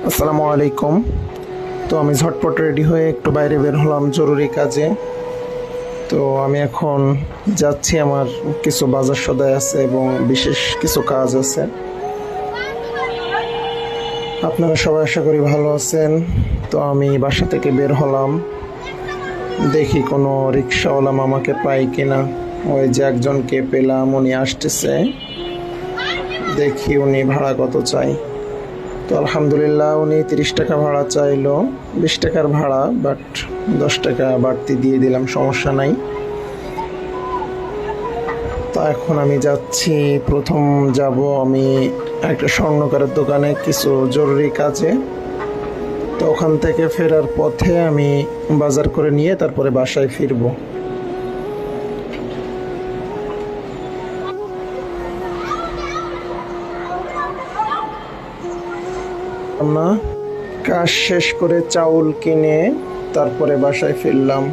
আসসালামু আলাইকুম। তো আমি ঝটপট রেডি হয়ে একটু বাইরে বের হলাম জরুরি কাজে। তো আমি এখন যাচ্ছি, আমার কিছু বাজার সদাই আছে এবং বিশেষ কিছু কাজ আছে। আপনারা সবাই আশা করি ভালো আছেন। তো আমি বাসা থেকে বের হলাম, দেখি কোনো রিক্সাওয়ালা মামাকে পাই কিনা। ওই যে একজনকে পেলাম, উনি আসতেছে, দেখি উনি ভাড়া কত চাই। তো আলহামদুলিল্লাহ উনি 30 টাকা ভাড়া চাইলো, 20 টাকার ভাড়া, বাট 10 টাকা বাড়তি দিয়ে দিলাম, সমস্যা নাই। তো এখন আমি যাচ্ছি, প্রথম যাব আমি একটা স্বর্ণকারের দোকানে কিছু জরুরি কাজে। তো ওখান থেকে ফেরার পথে আমি বাজার করে নিয়ে তারপরে বাসায় ফিরবো। না, কাজ শেষ করে চাউল কিনে তারপরে বাসায় ফিরলাম।